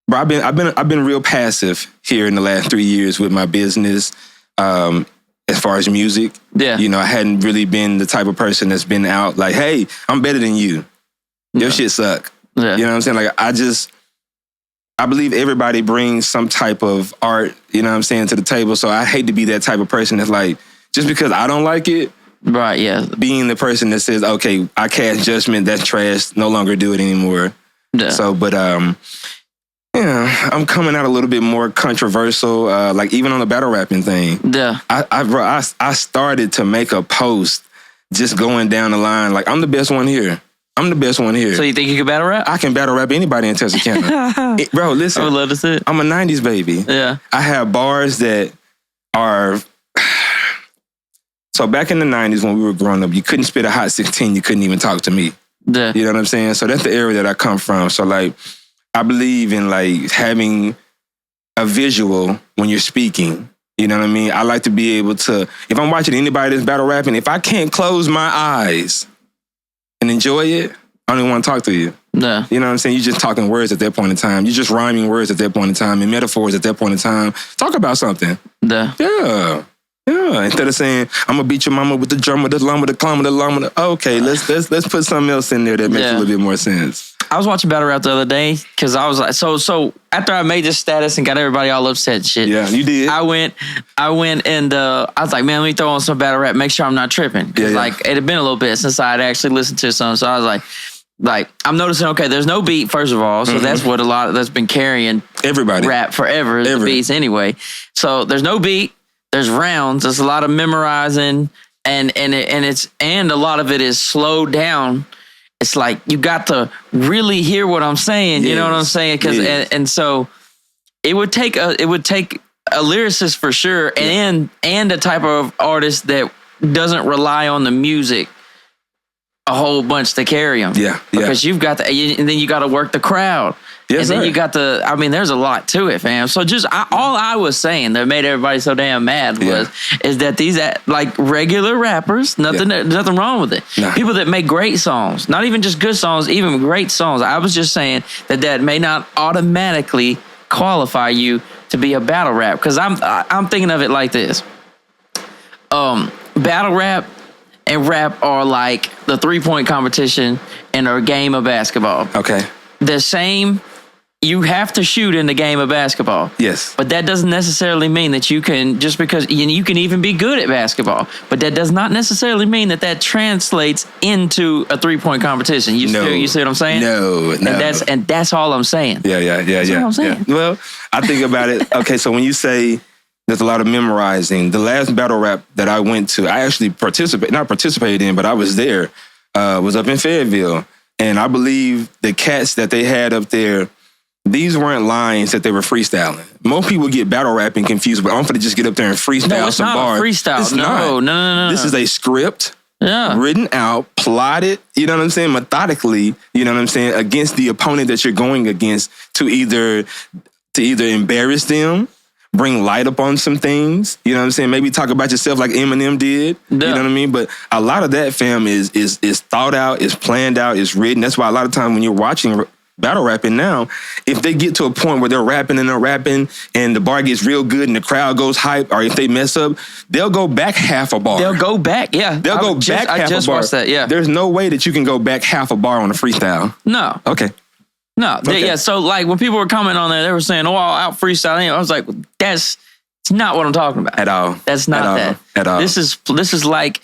Bro, I've been real passive here in the last 3 years with my business. As far as music, I hadn't really been the type of person that's been out like, hey, I'm better than you. Your shit suck. Yeah. You know what I'm saying? Like, I believe everybody brings some type of art, you know what I'm saying, to the table. So I hate to be that type of person that's like, just because I don't like it, right? Yeah. Being the person that says, okay, I cast judgment, that's trash, no longer do it anymore. Yeah. So, but I'm coming out a little bit more controversial, like even on the battle rapping thing. Yeah. I started to make a post just going down the line, like, I'm the best one here. I'm the best one here. So you think you can battle rap? I can battle rap anybody in Texarkana. Bro, listen. I would love to see it. I'm a 90s baby. Yeah. I have bars that are... So back in the 90s when we were growing up, you couldn't spit a hot 16, you couldn't even talk to me. Yeah. You know what I'm saying? So that's the area that I come from. So like, I believe in like having a visual when you're speaking. You know what I mean? I like to be able to, if I'm watching anybody that's battle rapping, if I can't close my eyes and enjoy it, I don't even want to talk to you. Yeah. You know what I'm saying? You're just talking words at that point in time. You're just rhyming words at that point in time and metaphors at that point in time. Talk about something. Yeah. Yeah. Yeah. Instead of saying, I'm gonna beat your mama with the drummer, the lumber, the climber, the lumber. Okay, let's put something else in there that makes a little bit more sense. I was watching battle rap the other day because I was like, so after I made this status and got everybody all upset and shit. Yeah, you did. I went and I was like, man, let me throw on some battle rap, make sure I'm not tripping. Cause like it had been a little bit since I had actually listened to some. So I was like I'm noticing, okay, there's no beat, first of all. So that's what that's been carrying everybody rap forever, the beats anyway. So there's no beat, there's rounds, there's a lot of memorizing and a lot of it is slowed down. It's like you got to really hear what I'm saying. You know what I'm saying? Because and so it would take a lyricist for sure, and a type of artist that doesn't rely on the music a whole bunch to carry them. Yeah, because you've got and then you got to work the crowd. Yes, and then you got there's a lot to it, fam. So all I was saying that made everybody so damn mad is that these like regular rappers, nothing wrong with it. Nah. People that make great songs, not even just good songs, even great songs. I was just saying that may not automatically qualify you to be a battle rap. Because I'm thinking of it like this. Battle rap and rap are like the 3-point competition in a game of basketball. Okay. The same. You have to shoot in the game of basketball. Yes. But that doesn't necessarily mean that you can, just because you can even be good at basketball, but that does not necessarily mean that translates into a 3-point competition. You see what I'm saying? No. And that's all I'm saying. Yeah. That's all I'm saying. Yeah. Well, I think about it. Okay, so when you say there's a lot of memorizing, the last battle rap that I went to, I actually not participated in, but I was there, was up in Fayetteville. And I believe the cats that they had up there, these weren't lines that they were freestyling. Most people get battle rapping confused, but I'm going to just get up there and freestyle some bars. Freestyle. It's not. No. This is a script written out, plotted, you know what I'm saying, methodically, you know what I'm saying, against the opponent that you're going against to either embarrass them, bring light up on some things, you know what I'm saying, maybe talk about yourself like Eminem did, you know what I mean? But a lot of that, fam, is thought out, is planned out, is written. That's why a lot of time when you're watching battle rapping now, if they get to a point where they're rapping and the bar gets real good and the crowd goes hype, or if they mess up, they'll go back half a bar. They'll go back, yeah. They'll go back half a bar. I just watched that, yeah. There's no way that you can go back half a bar on a freestyle. No. Okay. No. Okay. Yeah, so like when people were coming on there, they were saying, I'll out freestyling. I was like, it's not what I'm talking about. At all. That's not that. At all. This is like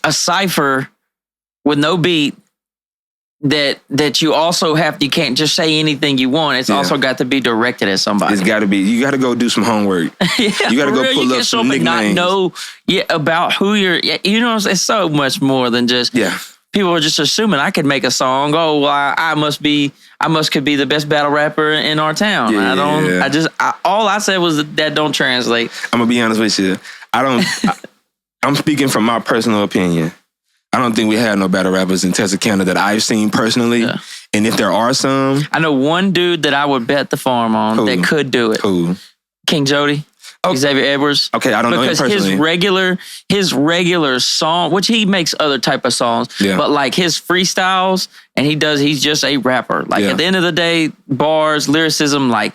a cipher with no beat. That you also you can't just say anything you want. It's also got to be directed at somebody. It's got to be. You got to go do some homework. You got to go pull up some nicknames. Not know about who you're. You know, it's so much more than just. Yeah. People are just assuming I could make a song. Oh, well, I could be the best battle rapper in our town. Yeah. All I said was that don't translate. I'm gonna be honest with you. I'm speaking from my personal opinion. I don't think we have no battle rappers in Texarkana that I've seen personally. Yeah. And if there are some... I know one dude that I would bet the farm on that could do it. Who? King Jody. Oh. Xavier Edwards. Okay, I don't know him personally. Because his regular song, which he makes other type of songs, but like his freestyles and he's just a rapper. Like at the end of the day, bars, lyricism, like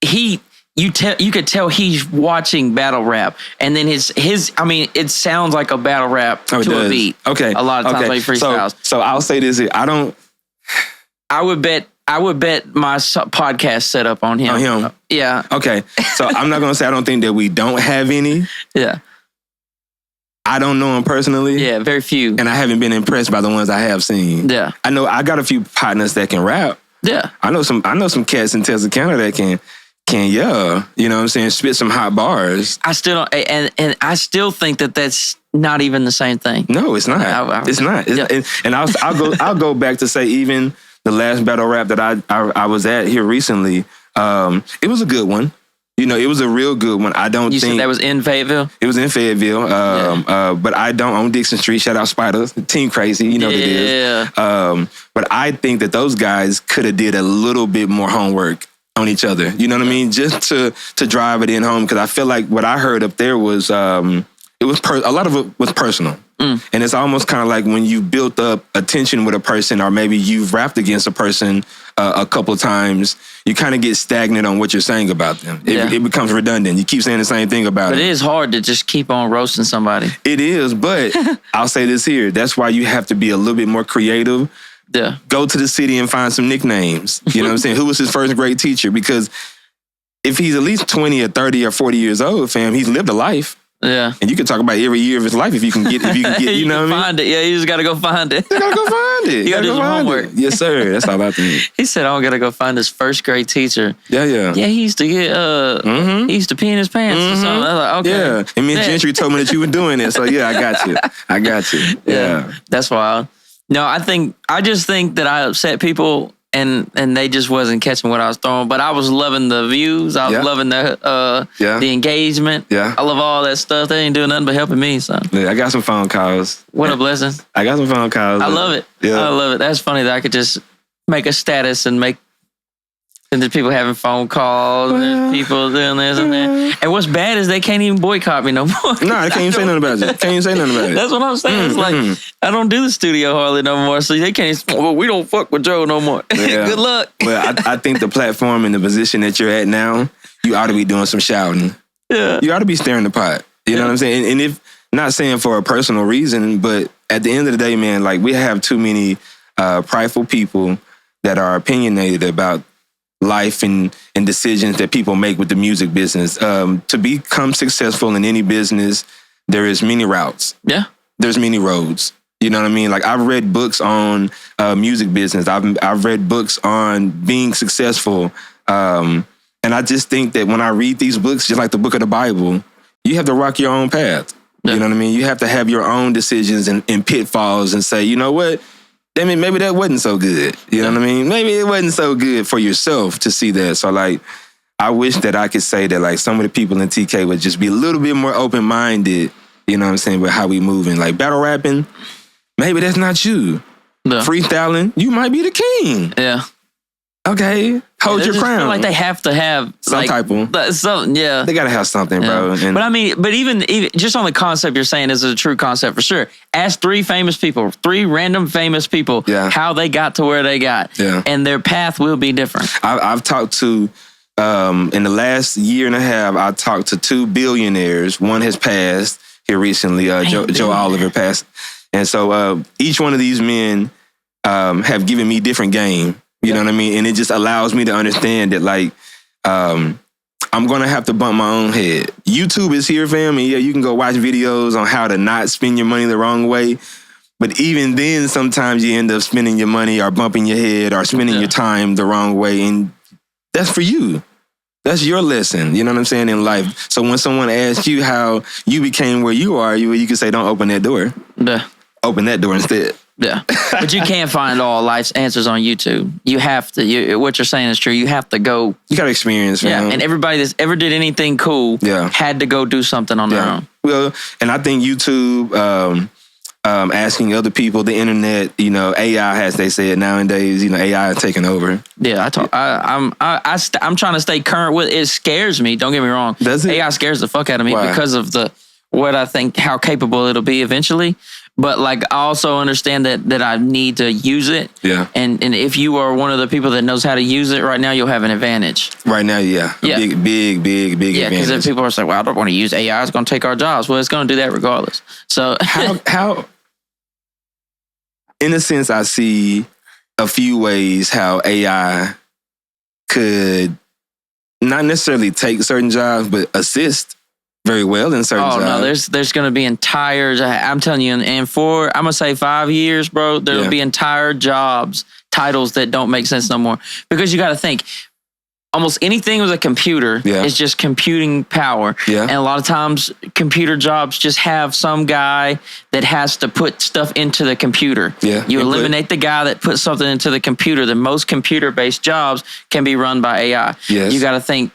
you could tell he's watching battle rap, and then his I mean, it sounds like a battle rap to a beat. Okay, a lot of times when he freestyles. So I'll say this: I would bet my podcast set up on him. On him, yeah. Okay, so I'm not gonna say I don't think that we don't have any. Yeah. I don't know him personally. Yeah, very few, and I haven't been impressed by the ones I have seen. Yeah, I know I got a few partners that can rap. Yeah, I know some cats in Texarkana that can you know what I'm saying, spit some hot bars. I still don't, and I still think that that's not even the same thing. No, it's not. It's not. And I'll go back to say even the last battle rap that I was at here recently. It was a good one. You know, it was a real good one. I don't think said that was in Fayetteville. It was in Fayetteville. But I don't on Dixon Street. Shout out Spiders, Team Crazy. You know what it is. But I think that those guys could have did a little bit more homework on each other. You know what I mean? Just to drive it in home, because I feel like what I heard up there was a lot of it was personal. And it's almost kind of like when you built up a tension with a person, or maybe you've rapped against a person a couple of times, you kind of get stagnant on what you're saying about them. It becomes redundant. You keep saying the same thing about But it. It is hard to just keep on roasting somebody. It is, but I'll say this here. That's why you have to be a little bit more creative. Yeah. Go to the city and find some nicknames. You know what I'm saying? Who was his first great teacher? Because if he's at least 20 or 30 or 40 years old, fam, he's lived a life. Yeah. And you can talk about every year of his life if you can get, you know what I mean? Find it. Yeah, you just got to go find it. You got to go find it. You got to do some homework. Yes, sir. That's all I think. He said, I got to go find his first grade teacher. Yeah. Yeah, he used to get, he used to pee in his pants or something. I was like, okay. Yeah. And me and Gentry told me that you were doing it. So yeah, I got you. Yeah. That's wild. No, I just think that I upset people and they just wasn't catching what I was throwing. But I was loving the views. I was loving the engagement. Yeah. I love all that stuff. They ain't doing nothing but helping me. So yeah, I got some phone calls. What a blessing. I got some phone calls. I love it. Yeah. I love it. That's funny that I could just make a status and there's people having phone calls, and there's people doing this and that. And what's bad is they can't even boycott me no more. No, they can't even say nothing about it. Can't even say nothing about it. That's what I'm saying. It's like, I don't do the studio hardly no more, so they can't, well, we don't fuck with Joe no more. Yeah. Good luck. Well, I think the platform and the position that you're at now, you ought to be doing some shouting. Yeah. You ought to be stirring the pot. You know what I'm saying? And if, not saying for a personal reason, but at the end of the day, man, like we have too many prideful people that are opinionated about life and decisions that people make with the music business. To become successful in any business, there is many routes. Yeah. There's many roads. You know what I mean? Like I've read books on music business. I've read books on being successful. And I just think that when I read these books, just like the book of the Bible, you have to rock your own path. Yeah. You know what I mean? You have to have your own decisions and pitfalls and say, you know what? I mean, maybe that wasn't so good. You know what I mean? Maybe it wasn't so good for yourself to see that. So, like, I wish that I could say that, like, some of the people in TK would just be a little bit more open-minded, you know what I'm saying, with how we moving. Like, battle rapping, maybe that's not you. No. Freestyling, you might be the king. Yeah. Okay, hold your crown. Feel like they have to have some type of something. Yeah, they gotta have something, bro. And, but I mean, even just on the concept you're saying is a true concept for sure. Ask three random famous people, how they got to where they got, and their path will be different. I've talked to in the last year and a half, I talked to 2 billionaires. One has passed here recently. Joe Oliver passed, and so each one of these men have given me different game. You know what I mean? And it just allows me to understand that, like, I'm going to have to bump my own head. YouTube is here, fam, and yeah, you can go watch videos on how to not spend your money the wrong way. But even then, sometimes you end up spending your money or bumping your head or spending your time the wrong way. And that's for you. That's your lesson, you know what I'm saying, in life. So when someone asks you how you became where you are, you can say, don't open that door. Open that door instead. Yeah, but you can't find all life's answers on YouTube. You have to. What you're saying is true. You have to go. You got to experience. Yeah, and everybody that's ever did anything cool had to go do something on their own. Well, and I think YouTube, asking other people, the internet, you know, AI, as they say it nowadays, you know, AI is taking over. Yeah, I'm trying to stay current with it. It scares me. Don't get me wrong. Does it? AI scares the fuck out of me because of how capable it'll be eventually. But like I also understand that I need to use it. Yeah. And if you are one of the people that knows how to use it right now, you'll have an advantage. Right now, yeah. Big advantage. Yeah, because if people are saying, well, I don't want to use AI, it's going to take our jobs. Well, it's going to do that regardless. So how in a sense, I see a few ways how AI could not necessarily take certain jobs, but assist very well in certain jobs. No, there's going to be I'm telling you, and for, I'm going to say 5 years, bro, there'll be entire titles that don't make sense no more. Because you got to think, almost anything with a computer is just computing power. Yeah. And a lot of times computer jobs just have some guy that has to put stuff into the computer. Yeah. You eliminate the guy that puts something into the computer. The most computer-based jobs can be run by AI. Yes. You got to think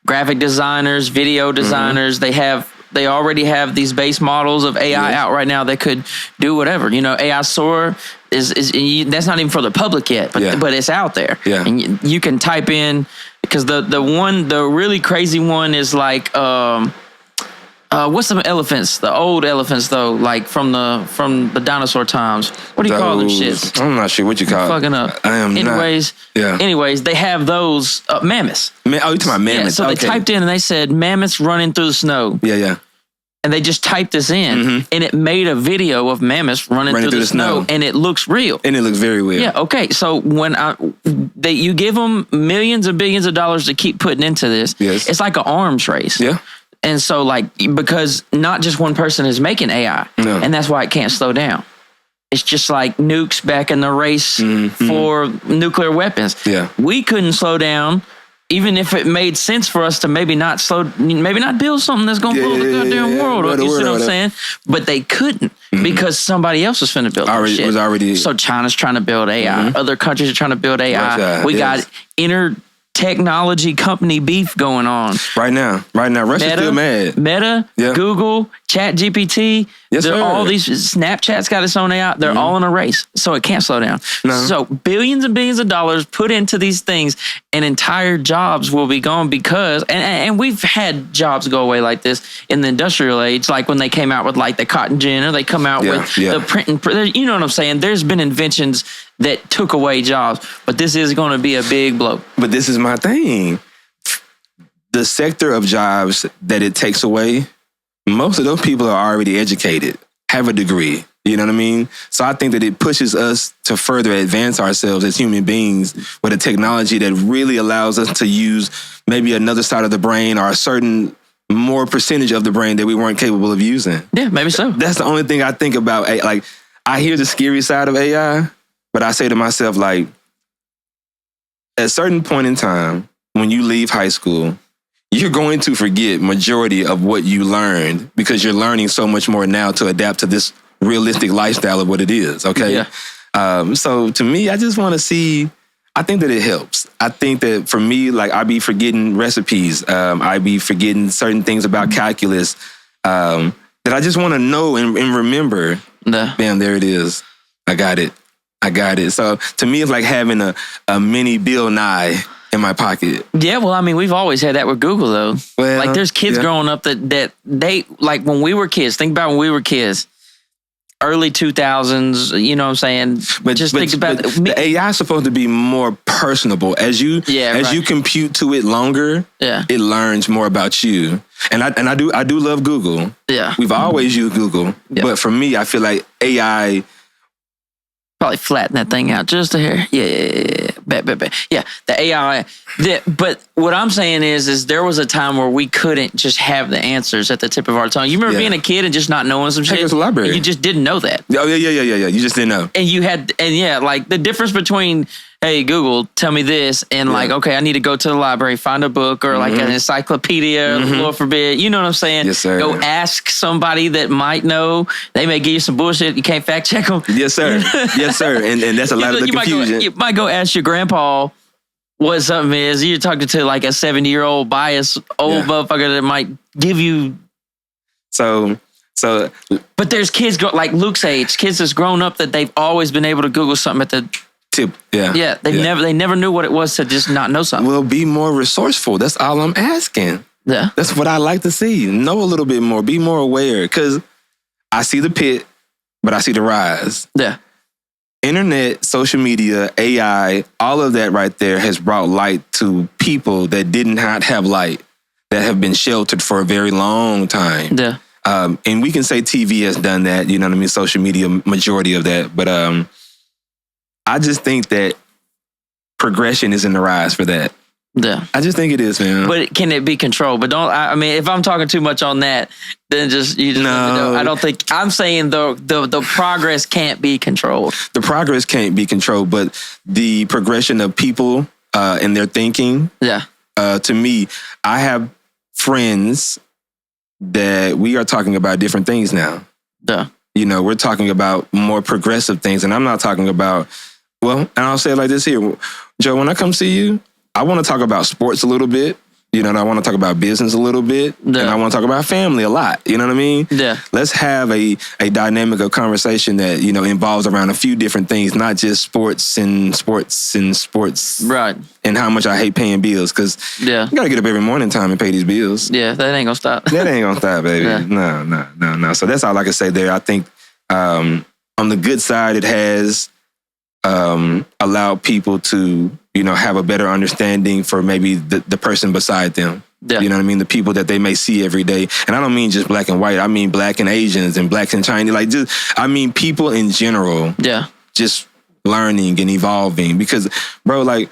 graphic designers, video designers, they already have these base models of AI out right now that could do whatever. You know, AI Sora is that's not even for the public yet, but it's out there. Yeah. And you can type in, because the really crazy one is like what's the elephants? The old elephants though, like from the dinosaur times. What do you call them shits? I'm not sure what you call it. Fucking up. I am Anyways, not. Yeah. Anyways, they have those mammoths. You talking about mammoths? Yeah, so they typed in and they said mammoths running through the snow. Yeah, yeah. And they just typed this in, and it made a video of mammoths running through the snow, and it looks real. And it looks very real. Yeah. Okay. So when you give them millions and billions of dollars to keep putting into this, it's like an arms race. Yeah. And so, like, because not just one person is making AI, and that's why it can't slow down. It's just like nukes back in the race for nuclear weapons. Yeah. We couldn't slow down, even if it made sense for us to maybe not build something that's going to blow the goddamn world up. You see what I'm saying? But they couldn't because somebody else was finna build that shit. So China's trying to build AI. Other countries are trying to build AI. We got technology company beef going on right now. Russia's still mad. Meta, Google, ChatGPT. All these. Snapchat's got its own AI. They're all in a race, so it can't slow down. No. So billions and billions of dollars put into these things, and entire jobs will be gone because. And we've had jobs go away like this in the industrial age, like when they came out with like the cotton gin, or they come out with the print and. You know what I'm saying? There's been inventions that took away jobs, but this is going to be a big blow. But this is my thing. The sector of jobs that it takes away, most of those people are already educated, have a degree. You know what I mean? So I think that it pushes us to further advance ourselves as human beings with a technology that really allows us to use maybe another side of the brain or a certain more percentage of the brain that we weren't capable of using. Yeah, maybe so. That's the only thing I think about. Like, I hear the scary side of AI, but I say to myself, like, at a certain point in time, when you leave high school, you're going to forget majority of what you learned because you're learning so much more now to adapt to this realistic lifestyle of what it is, okay? Yeah. So to me, I just want to see, I think that it helps. I think that for me, like, I be forgetting recipes. I be forgetting certain things about calculus that I just want to know and remember. Bam, there it is. I got it. So to me, it's like having a mini Bill Nye in my pocket. Yeah, well, I mean, we've always had that with Google, though. Well, like, there's kids growing up that they, like, when we were kids, think about when we were kids, early 2000s, you know what I'm saying? But think about the AI is supposed to be more personable. As you compute to it longer, it learns more about you. And I do love Google. Yeah. We've always used Google. Yeah. But for me, I feel like AI probably flatten that thing out just a hair. Yeah. Yeah, the AI. But what I'm saying is there was a time where we couldn't just have the answers at the tip of our tongue. You remember being a kid and just not knowing some shit? Take us to the library. You just didn't know that. Oh, yeah. You just didn't know. And like the difference between, hey, Google, tell me this, and like, okay, I need to go to the library, find a book or like an encyclopedia, Lord forbid. You know what I'm saying? Yes, sir. Go ask somebody that might know. They may give you some bullshit. You can't fact check them. Yes, sir. Yes, sir. And that's a lot of the confusion. You might go ask your grandpa what something is. You're talking to like a 70-year-old biased old motherfucker that might give you. So. But there's kids like Luke's age, kids that's grown up that they've always been able to Google something at the tip. Yeah. They never knew what it was to just not know something. Well, be more resourceful. That's all I'm asking. Yeah. That's what I like to see. Know a little bit more. Be more aware. Because I see the pit, but I see the rise. Yeah. Internet, social media, AI, all of that right there has brought light to people that did not have light, that have been sheltered for a very long time. Yeah. And we can say TV has done that, you know what I mean? Social media, majority of that. But I just think that progression is in the rise for that. Yeah. I just think it is, man. But can it be controlled? But I mean, if I'm talking too much on that, then you just let me know. I don't think, I'm saying the progress can't be controlled. The progress can't be controlled, but the progression of people and their thinking. Yeah. To me, I have friends that we are talking about different things now. Yeah. You know, we're talking about more progressive things, and I'm not talking about, well, and I'll say it like this here. Joe, when I come see you, I want to talk about sports a little bit. You know, and I want to talk about business a little bit. Yeah. And I want to talk about family a lot. You know what I mean? Yeah. Let's have a dynamic of conversation that, you know, involves around a few different things, not just sports. Right. And how much I hate paying bills, because you got to get up every morning time and pay these bills. Yeah, that ain't going to stop. That ain't going to stop, baby. Yeah. No. So that's all I can say there. I think on the good side, it has allowed people to, you know, have a better understanding for maybe the person beside them. Yeah. You know what I mean? The people that they may see every day. And I don't mean just black and white. I mean black and Asians and blacks and Chinese. Like, I mean people in general. Yeah. Just learning and evolving. Because, bro, like,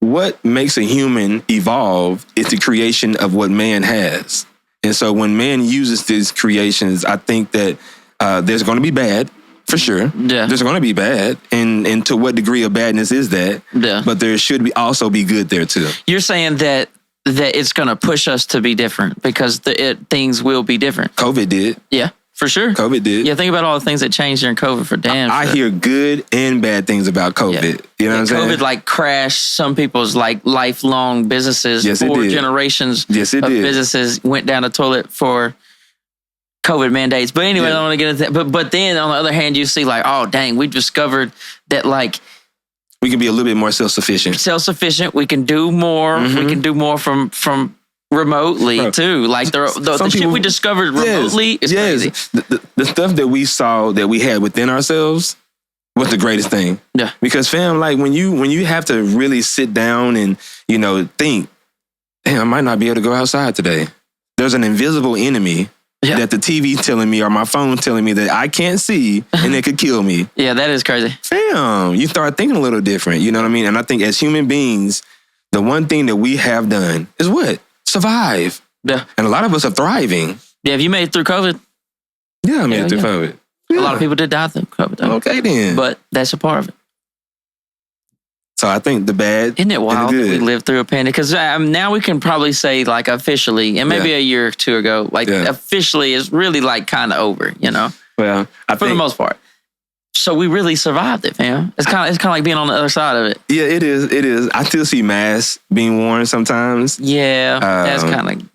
what makes a human evolve is the creation of what man has. And so when man uses these creations, I think that there's going to be bad. For sure. Yeah. There's going to be bad. And to what degree of badness is that? Yeah. But there should also be good there too. You're saying that it's going to push us to be different because things will be different. COVID did. Yeah, for sure. COVID did. Yeah, think about all the things that changed during COVID for damn I hear good and bad things about COVID. Yeah. You know what I'm saying? COVID like crashed some people's like lifelong businesses. Yes, 4 generations of businesses went down the toilet for COVID mandates. But anyway, I don't want to get into that. But then on the other hand, you see like, oh, dang, we discovered that like we can be a little bit more self-sufficient. Self-sufficient. We can do more. Mm-hmm. We can do more from remotely too. Like the shit we discovered remotely is crazy. The stuff that we saw that we had within ourselves was the greatest thing. Yeah. Because fam, like when you have to really sit down and, you know, think, damn, I might not be able to go outside today. There's an invisible enemy that the TV telling me or my phone telling me that I can't see and it could kill me. Yeah, that is crazy. Damn, you start thinking a little different. You know what I mean? And I think as human beings, the one thing that we have done is what? Survive. Yeah. And a lot of us are thriving. Yeah, have you made it through COVID? Yeah, I made it through COVID. Yeah. A lot of people did die through COVID. Though. Okay, then. But that's a part of it. So I think the bad. Isn't it wild that we lived through a pandemic? Because now we can probably say like officially, and maybe a year or two ago, like officially is really like kind of over, you know? Well, for the most part. So we really survived it, fam. It's kind of like being on the other side of it. Yeah, it is. It is. I still see masks being worn sometimes. Yeah, that's kind of.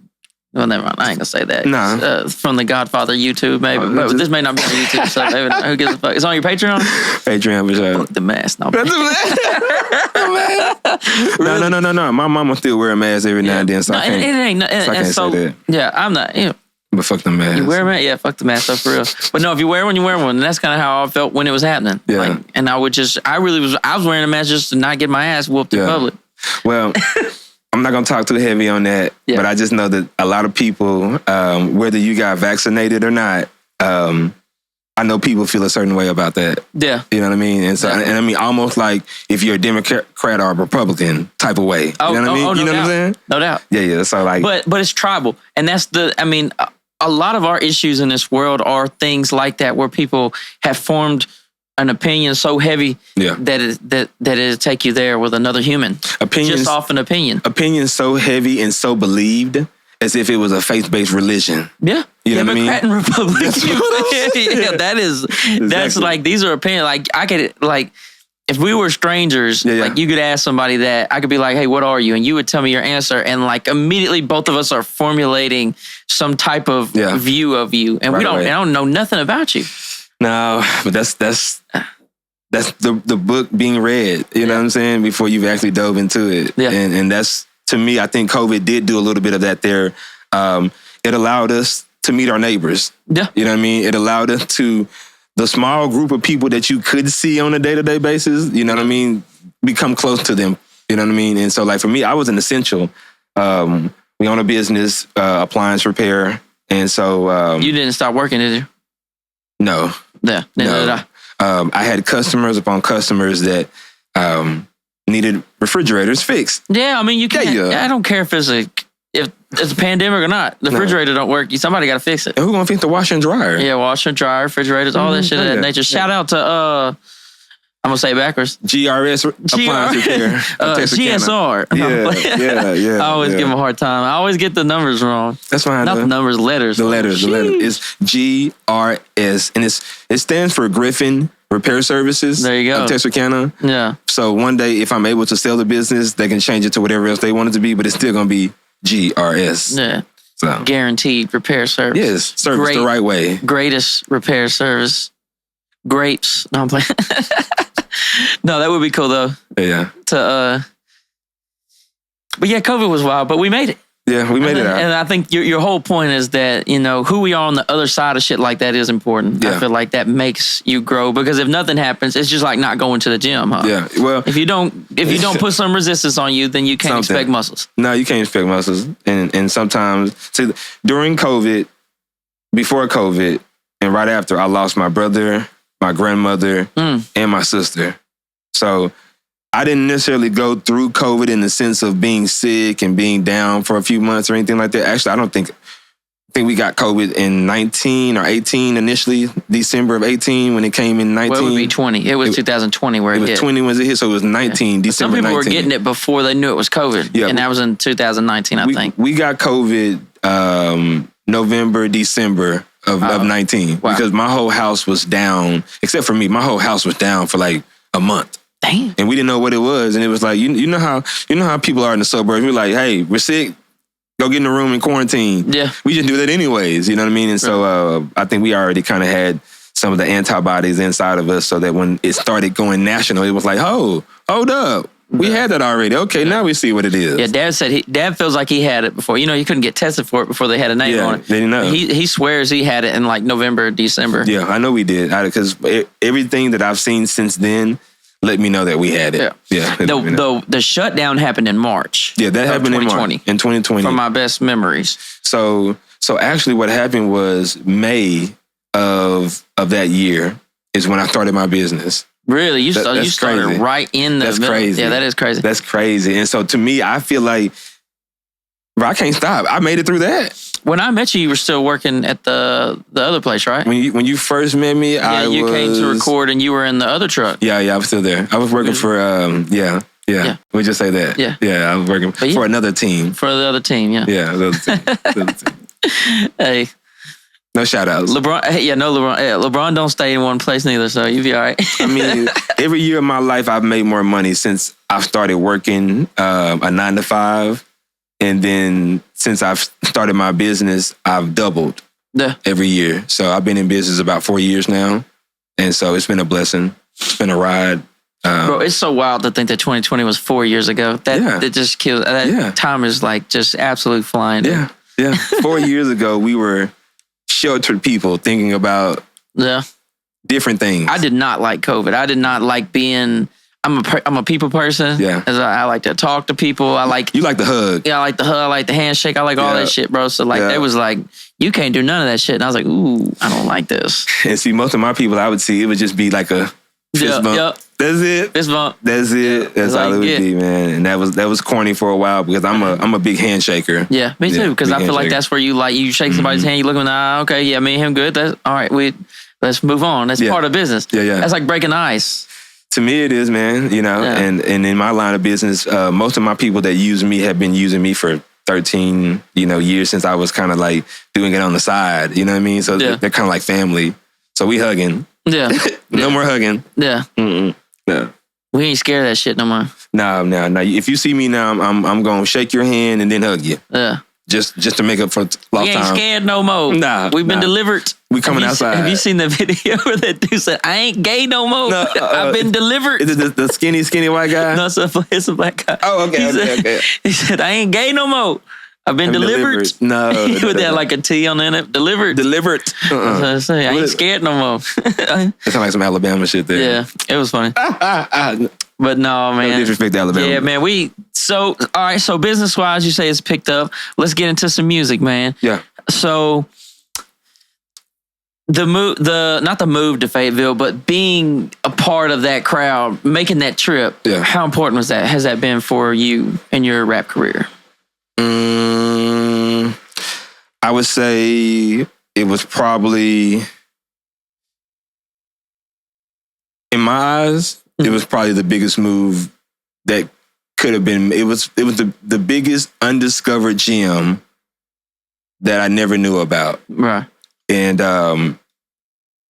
Well, never mind. I ain't gonna say that. No. From the Godfather YouTube, maybe. But this may not be on YouTube, so maybe not. Who gives a fuck? It's on your Patreon? Patreon, for sure. Fuck the mask. No. No. My mama still wear a mask every now and then, so I can't say that. Yeah, I'm not. But fuck the mask. You wear a mask? Yeah, fuck the mask, for real. But no, if you wear one, you wear one. And that's kind of how I felt when it was happening. Yeah. Like, and I was wearing a mask just to not get my ass whooped in public. Well, I'm not going to talk too heavy on that, but I just know that a lot of people, whether you got vaccinated or not, I know people feel a certain way about that. Yeah. You know what I mean? And so, and I mean, almost like if you're a Democrat or a Republican type of way. You know what I mean? You know what I'm saying? No doubt. Yeah. So like. But it's tribal. And that's a lot of our issues in this world are things like that where people have formed an opinion so heavy that it'll take you there with another human. Opinions, just off an opinion. Opinions so heavy and so believed as if it was a faith-based religion. Yeah. You know Democrat what I mean? and Republican. That's like, these are opinions. Like I could, like, if we were strangers, like you could ask somebody that, I could be like, hey, what are you? And you would tell me your answer. And like immediately both of us are formulating some type of view of you. And I don't know nothing about you. No, but that's the book being read, you know what I'm saying, before you've actually dove into it. Yeah. And that's, to me, I think COVID did do a little bit of that there. It allowed us to meet our neighbors. Yeah. You know what I mean? It allowed us to, the small group of people that you could see on a day-to-day basis, you know what I mean, become close to them. You know what I mean? And so like for me, I was an essential. We own a business, appliance repair. And so... you didn't stop working, did you? No. Yeah. No. I had customers upon customers that needed refrigerators fixed. Yeah, I mean, you can't. Yeah. I don't care if it's a pandemic or not. The refrigerator don't work. Somebody got to fix it. And who's going to fix the washer and dryer? Yeah, washer and dryer, refrigerators, all that shit of that nature. Shout out to, I'm going to say it backwards. GRS appliance repair. GSR. Yeah. I always give them a hard time. I always get the numbers wrong. That's fine. Not the numbers, letters. The letters. It's GRS. And it stands for Griffin Repair Services. There you go. Of Texarkana. Yeah. So one day, if I'm able to sell the business, they can change it to whatever else they want it to be, but it's still going to be GRS. Yeah. So guaranteed repair service. Yes. Service the right way. Greatest repair service. Grapes. No, I'm playing. No, that would be cool though. Yeah. But yeah, COVID was wild, but we made it. Yeah, we made it out. And I think your whole point is that, you know, who we are on the other side of shit like that is important. Yeah. I feel like that makes you grow, because if nothing happens, it's just like not going to the gym, huh? Yeah. Well, if you don't put some resistance on you, then you can't expect muscles. No, you can't expect muscles. And sometimes during COVID, before COVID, and right after, I lost my brother, my grandmother, and my sister. So I didn't necessarily go through COVID in the sense of being sick and being down for a few months or anything like that. Actually, I think we got COVID in 19 or 18 initially, December of 18 when it came in 19. Well, it would be 20. It was 2020 where it hit. It was 20 when it hit, so it was 19, December 19. Some people were getting it before they knew it was COVID. Yeah, and that was in 2019, I think. We got COVID November, December of 19. Wow. Because my whole house was down, except for me, my whole house was down for like a month. Damn. And we didn't know what it was. And it was like, you know how people are in the suburbs. We're like, hey, we're sick. Go get in the room and quarantine. Yeah. We just do that anyways. You know what I mean? And so I think we already kind of had some of the antibodies inside of us, so that when it started going national, it was like, hold up. We had that already. Okay, now we see what it is. Yeah, Dad said Dad feels like he had it before. You know, you couldn't get tested for it before they had a name on it. They didn't know. He swears he had it in like November, December. Yeah, I know we did. Because everything that I've seen since then let me know that we had it. Yeah. The shutdown happened in March. Yeah, that happened 2020. In 2020. From my best memories. So actually what happened was May of that year is when I started my business. Really? You started right in the middle. Crazy. Yeah, that is crazy. That's crazy. And so to me, I feel like, bro, I can't stop. I made it through that. When I met you, you were still working at the other place, right? When you first met me, you came to record and you were in the other truck. Yeah, I was still there. I was working for, yeah. We just say that. Yeah, I was working for another team. For the other team, yeah. Yeah, the other team. Hey. No shout outs. LeBron. LeBron don't stay in one place neither, so you be all right. I mean, every year of my life, I've made more money since I've started working a 9-to-5. And then since I've started my business, I've doubled every year. So I've been in business about 4 years now. And so it's been a blessing. It's been a ride. Bro, it's so wild to think that 2020 was 4 years ago. That just kills. Time is like just absolute flying. Yeah. 4 years ago, we were sheltered people thinking about different things. I did not like COVID. I did not like being... I'm a people person. Yeah. I like to talk to people. You like the hug. Yeah, I like the hug. I like the handshake. I like all that shit, bro. So they was like, you can't do none of that shit. And I was like, ooh, I don't like this. And see, most of my people I would see, it would just be like a fist bump. Yep. That's it. Fist bump. That's it. That's all it would be, man. And that was corny for a while because I'm a big handshaker. Yeah, me too. Because I feel like that's where you shake somebody's hand, you look at them, okay, yeah, me and him good. That's all right. Let's move on. That's part of business. Yeah. That's like breaking the ice. To me, it is, man. You know, and in my line of business, most of my people that use me have been using me for 13, years since I was kind of like doing it on the side. You know what I mean? So they're kind of like family. So we hugging. Yeah. No more hugging. Yeah. Mm-mm. No. We ain't scared of that shit no more. No. If you see me now, I'm gonna shake your hand and then hug you. Yeah. Just to make up for lost time. We ain't scared no more. Nah. We've been delivered. We coming outside. Have you seen the video where that dude said, I ain't gay no more? No, I've been delivered. Is it the skinny white guy? No, it's a black guy. Oh, okay. He said, I ain't gay no more. I've been delivered. No. With that like a T on the end. Delivered. Delivered. That's what I say. I ain't scared no more. That sounds like some Alabama shit there. Yeah, it was funny. But no, man. No disrespect to Alabama. Yeah, man. All right, so business-wise, you say it's picked up. Let's get into some music, man. Yeah. So not the move to Fayetteville, but being a part of that crowd, making that trip. Yeah. How important was that? Has that been for you in your rap career? I would say it was probably, in my eyes, it was probably the biggest move that could have been. It was the biggest undiscovered gem that I never knew about. Right. And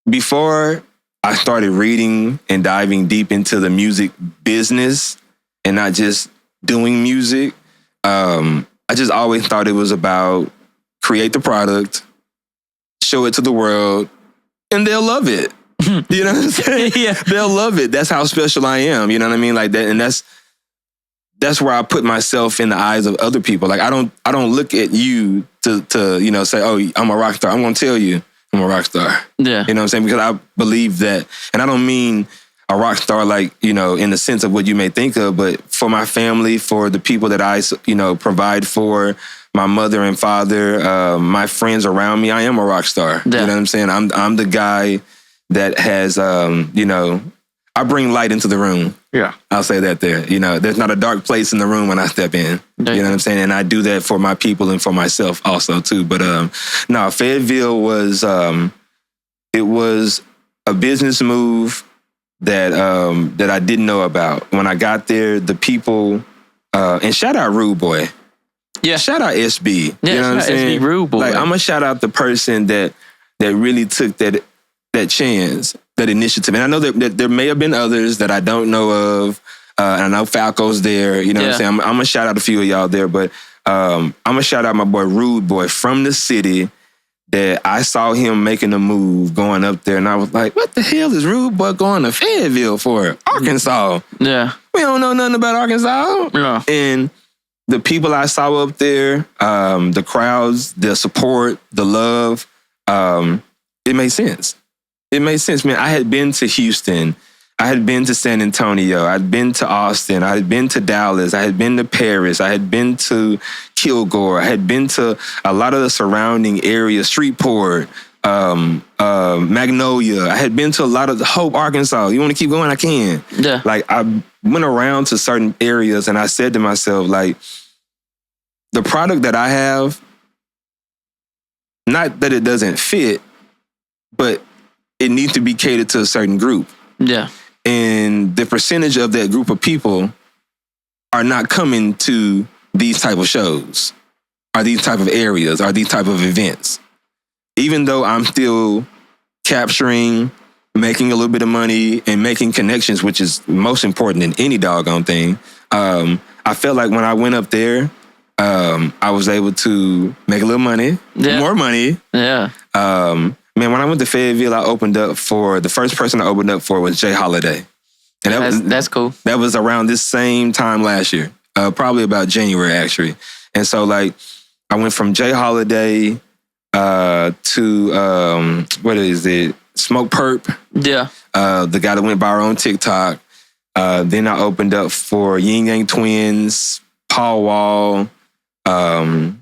before I started reading and diving deep into the music business and not just doing music, I just always thought it was about create the product, show it to the world, and they'll love it. You know what I'm saying? Yeah. They'll love it. That's how special I am. You know what I mean? Like that, and that's where I put myself in the eyes of other people. Like I don't look at you to say, oh, I'm a rock star. I'm gonna tell you I'm a rock star. Yeah. You know what I'm saying? Because I believe that, and I don't mean a rock star like, in the sense of what you may think of, but for my family, for the people that I, provide for, my mother and father, my friends around me, I am a rock star. Yeah. You know what I'm saying? I'm the guy that has, I bring light into the room. Yeah. I'll say that there. There's not a dark place in the room when I step in. Yeah. You know what I'm saying? And I do that for my people and for myself also too. But no, Fayetteville was, it was a business move that I didn't know about. When I got there, the people, and shout out Rude Boy. Yeah. Shout out SB. Yeah, you know what I'm saying? SB Rude Boy. Like, I'm gonna shout out the person that really took that chance, that initiative. And I know that there may have been others that I don't know of. And I know Falco's there. You know what I'm saying? I'm gonna shout out a few of y'all there, but I'm gonna shout out my boy Rude Boy from the city. That I saw him making a move going up there, and I was like, what the hell is Rude Boy going to Fayetteville for? Arkansas. Yeah. We don't know nothing about Arkansas. Yeah. And the people I saw up there, the crowds, the support, the love, it made sense. It made sense, man. I had been to Houston. I had been to San Antonio. I'd been to Austin. I had been to Dallas. I had been to Paris. I had been to Kilgore. I had been to a lot of the surrounding areas, Shreveport, Magnolia. I had been to a lot of Hope, Arkansas. You want to keep going? I can. Yeah. Like, I went around to certain areas and I said to myself, like, the product that I have, not that it doesn't fit, but it needs to be catered to a certain group. Yeah. And the percentage of that group of people are not coming to these type of shows, or these type of areas, or these type of events. Even though I'm still capturing, making a little bit of money, and making connections, which is most important in any doggone thing, I felt like when I went up there, I was able to make a little money, more money. Yeah. Man, when I went to Fayetteville, the first person I opened up for was Jay Holiday. And that's cool. That was around this same time last year, probably about January, actually. And so, like, I went from Jay Holiday to, what is it? Smoke Perp. Yeah. The guy that went viral on TikTok. Then I opened up for Yin Yang Twins, Paul Wall. And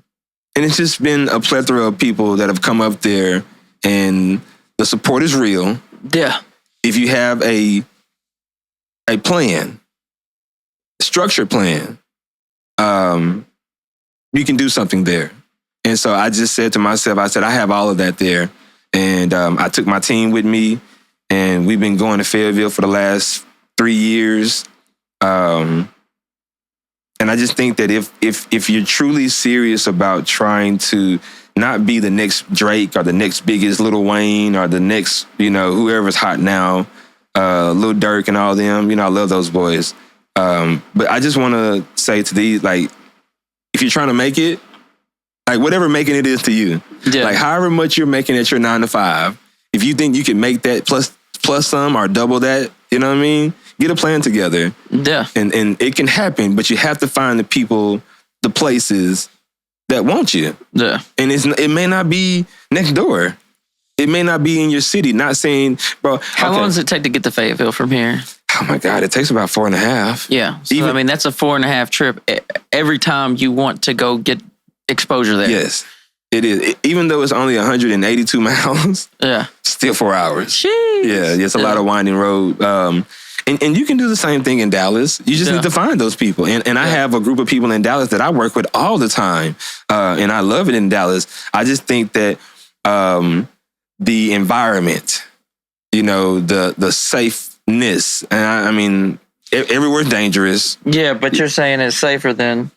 it's just been a plethora of people that have come up there. And the support is real. Yeah. If you have a plan, structured plan, you can do something there. And so I just said to myself, I have all of that there. And I took my team with me, and we've been going to Fayetteville for the last 3 years. And I just think that if you're truly serious about trying to not be the next Drake or the next biggest Lil Wayne or the next, whoever's hot now, Lil Durk and all them, I love those boys. But I just want to say to these, like, if you're trying to make it, like, whatever making it is to you, like, however much you're making at your 9 to 5, if you think you can make that plus some or double that, you know what I mean? Get a plan together. Yeah. And it can happen, but you have to find the people, the places that want you. Yeah. And it may not be next door. It may not be in your city. Not saying, bro. How long does it take to get to Fayetteville from here? Oh my God, it takes about 4.5. Yeah. So, that's a 4.5 trip every time you want to go get exposure there. Yes, it is. Even though it's only 182 miles, still 4 hours. Jeez. Yeah, it's a lot of winding road. And you can do the same thing in Dallas. You just need to find those people. And I have a group of people in Dallas that I work with all the time. And I love it in Dallas. I just think that the environment, the safeness, and I mean, everywhere's dangerous. Yeah, but you're saying it's safer than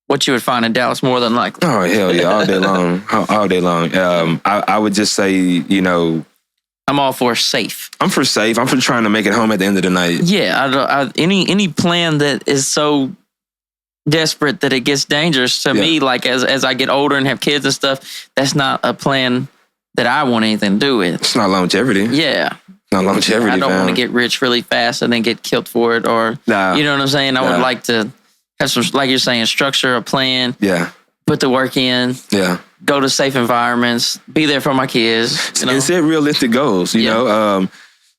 what you would find in Dallas more than likely. Oh, hell yeah, all day long. All day long. I would just say, I'm all for safe. I'm for safe. I'm for trying to make it home at the end of the night. Yeah, any plan that is so desperate that it gets dangerous to me, like as I get older and have kids and stuff, that's not a plan that I want anything to do with. It's not longevity. Yeah. Not longevity. I don't want to get rich really fast and then get killed for it, or you know what I'm saying? I would like to have some, like you're saying, structure, a plan. Yeah. Put the work in. Yeah. Go to safe environments. Be there for my kids. And set realistic goals. You know,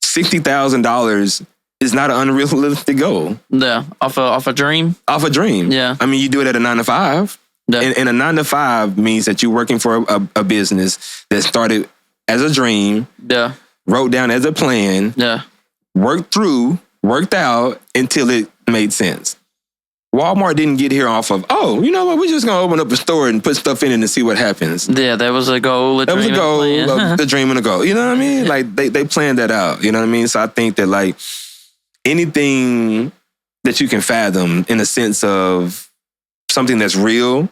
$60,000 is not an unrealistic goal. Yeah. Off a dream. Off a dream. Yeah. I mean, you do it at a 9 to 5. Yeah. And a 9 to 5 means that you're working for a business that started as a dream. Yeah. Wrote down as a plan. Yeah. Worked out until it made sense. Walmart didn't get here off of, you know what, we're just going to open up a store and put stuff in it and see what happens. Yeah, that was a goal, the dream and a goal. You know what I mean? Like, they planned that out. You know what I mean? So I think that, like, anything that you can fathom in a sense of something that's real,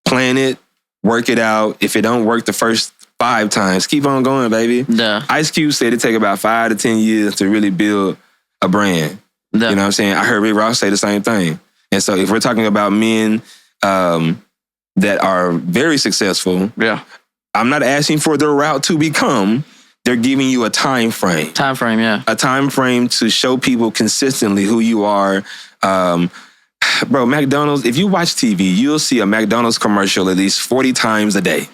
plan it, work it out. If it don't work the first 5 times, keep on going, baby. Yeah. Ice Cube said it take about 5 to 10 years to really build a brand. Yeah. You know what I'm saying? I heard Rick Ross say the same thing. And so if we're talking about men that are very successful, I'm not asking for their route to become. They're giving you a time frame. A time frame to show people consistently who you are. Bro, McDonald's, if you watch TV, you'll see a McDonald's commercial at least 40 times a day.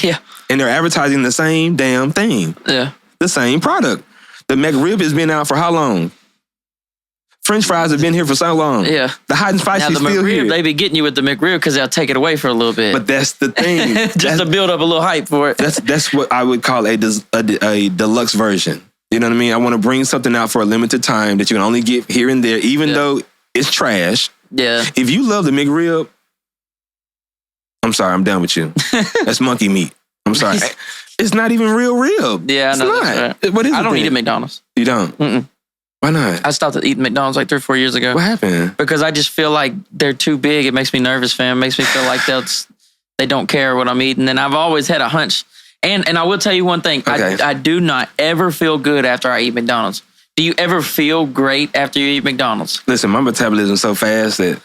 Yeah. And they're advertising the same damn thing. Yeah. The same product. The McRib has been out for how long? French fries have been here for so long. Yeah. The hot and spicy is still McRib, here. They be getting you with the McRib because they'll take it away for a little bit. But that's the thing. Just to build up a little hype for it. That's what I would call a deluxe version. You know what I mean? I want to bring something out for a limited time that you can only get here and there, even though it's trash. Yeah. If you love the McRib, I'm sorry, I'm done with you. That's monkey meat. I'm sorry. It's not even real rib. Yeah, I know. That's right. What is it? I don't eat at McDonald's. You don't? Mm-mm. Why not? I stopped eating McDonald's like 3 or 4 years ago. What happened? Because I just feel like they're too big. It makes me nervous, fam. It makes me feel like they don't care what I'm eating. And I've always had a hunch. And I will tell you one thing. Okay. I do not ever feel good after I eat McDonald's. Do you ever feel great after you eat McDonald's? Listen, my metabolism's so fast that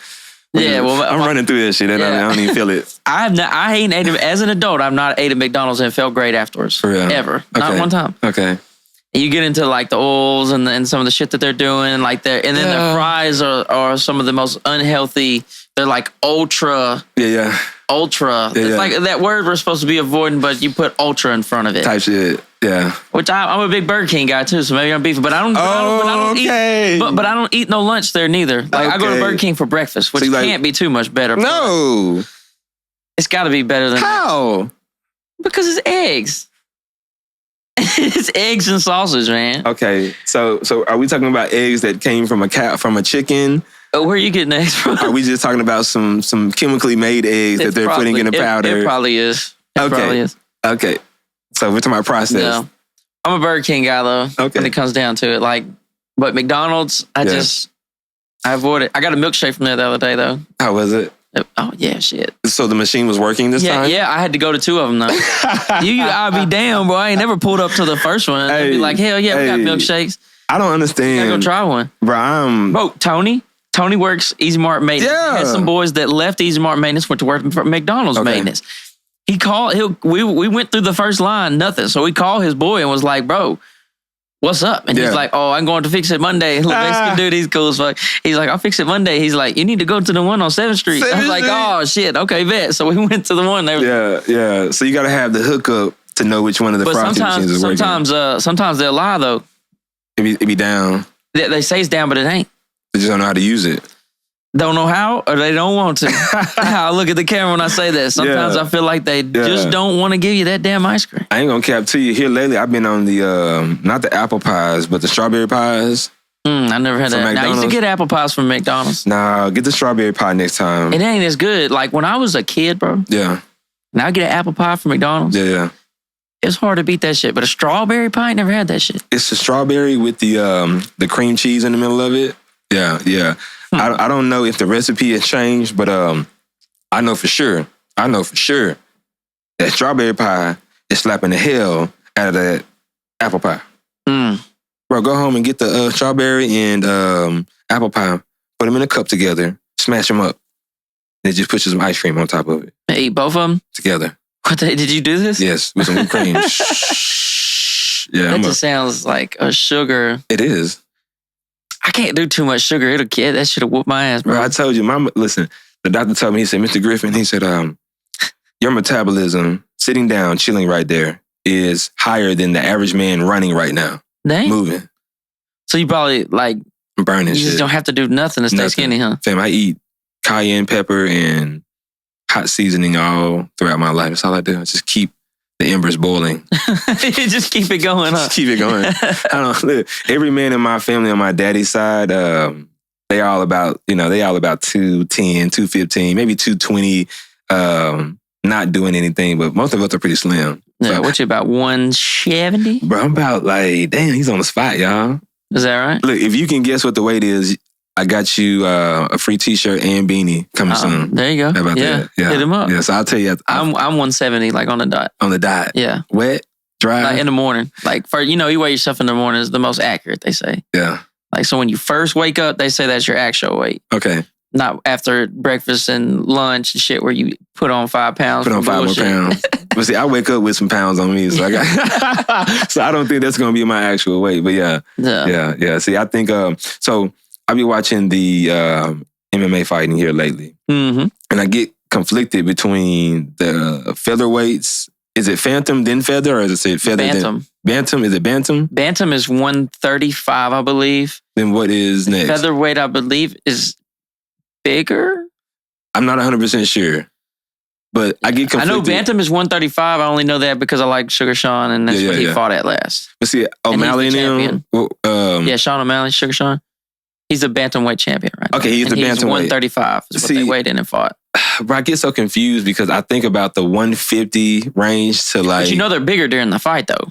I'm running through this shit and I don't even feel it. I ain't ate as an adult. I've not ate at McDonald's and felt great afterwards. For real? Ever. Okay. Not one time. Okay. You get into like the oils and some of the shit that they're doing, like and then their fries are some of the most unhealthy. They're like ultra. Yeah. Ultra. It's like that word we're supposed to be avoiding, but you put ultra in front of it. Type shit. Yeah. Which I'm a big Burger King guy too, so maybe I'm beefing. But I don't. But I don't eat no lunch there neither. Like I go to Burger King for breakfast, which can't be too much better. No. It's got to be better than how? Because it's eggs. It's eggs and sausage, man. Okay, so are we talking about eggs that came from a chicken? Where are you getting eggs from? Are we just talking about some chemically made eggs that they're putting in a powder? It probably is. Okay. So we're talking about process. No. I'm a Burger King guy though. Okay. When it comes down to it, but McDonald's, I avoid it. I got a milkshake from there the other day though. How was it? Oh yeah, shit. So the machine was working this time? Yeah, I had to go to 2 of them though. I'll be damn, bro. I ain't never pulled up to the first one. I'd be like, hell yeah, we got milkshakes. I don't understand. I gotta go try one. Bro, Tony works Easy Mart maintenance. Yeah. Had some boys that left Easy Mart maintenance, went to work for McDonald's maintenance. He called. We went through the first line, nothing. So we called his boy and was like, bro, what's up? And he's like, oh, I'm going to fix it Monday. Little Mexican dude, he's cool as fuck. He's like, I'll fix it Monday. He's like, you need to go to the one on 7th Street. I was like, oh, shit. Okay, bet. So we went to the one. Yeah. So you got to have the hookup to know which one of the frosting machines is working. Sometimes they'll lie, though. It be down. They say it's down, but it ain't. They just don't know how to use it. Don't know how, or they don't want to. I look at the camera when I say that. Sometimes I feel like they just don't want to give you that damn ice cream. I ain't gonna cap to you. Here lately, I've been on the, not the apple pies, but the strawberry pies. I never had that. Now, I used to get apple pies from McDonald's. Nah, get the strawberry pie next time. It ain't as good. Like when I was a kid, bro. Yeah. Now I get an apple pie from McDonald's. Yeah. It's hard to beat that shit. But a strawberry pie, I never had that shit. It's the strawberry with the cream cheese in the middle of it. Yeah. I don't know if the recipe has changed, but I know for sure that strawberry pie is slapping the hell out of that apple pie. Bro, go home and get the strawberry and apple pie, put them in a cup together, smash them up, and just put some ice cream on top of it. And eat both of them? Together. Did you do this? Yes, with some whipped cream. That just sounds like a sugar. It is. I can't do too much sugar. It'll kill. That should have whooped my ass, bro. I told you, listen, the doctor told me, he said, Mr. Griffin, he said, your metabolism, sitting down, chilling right there, is higher than the average man running right now. Dang. Moving. So you probably, burning you shit. just don't have to do nothing to stay skinny, huh? Fam, I eat cayenne pepper and hot seasoning all throughout my life. That's all I do. I just keep the embers boiling. Just keep it going, huh? Just keep it going. Look, every man in my family on my daddy's side, they all about 210, 215, maybe 220, not doing anything, but most of us are pretty slim. Yeah, what you about 170? Bro, I'm about damn, he's on the spot, y'all. Is that right? Look, if you can guess what the weight is, I got you a free t-shirt and beanie coming soon. There you go. How about that? Yeah. Hit him up. Yeah, so I'll tell you. I'm 170, on the dot. On the dot? Yeah. Wet? Dry? In the morning. You weigh yourself in the morning is the most accurate, they say. Yeah. So when you first wake up, they say that's your actual weight. Okay. Not after breakfast and lunch and shit where you put on 5 pounds. Put on 5 more pounds. But see, I wake up with some pounds on me, so so I don't think that's gonna be my actual weight. But yeah. See, I think so. I be watching the MMA fighting here lately, and I get conflicted between the featherweights. Is it Phantom then Feather, or is it Feather Bantam? Bantam? Is it Bantam? Bantam is 135, I believe. Then what is next? Featherweight, I believe, is bigger. I'm not 100% sure, but I get conflicted. I know Bantam is 135. I only know that because I like Sugar Sean, and that's what he fought at last. But see, O'Malley and him. Sean O'Malley, Sugar Sean. He's a bantamweight champion right now. Okay, he's the bantamweight. 135 is what they weighed in and fought. Bro, I get so confused because I think about the 150 range to But they're bigger during the fight though.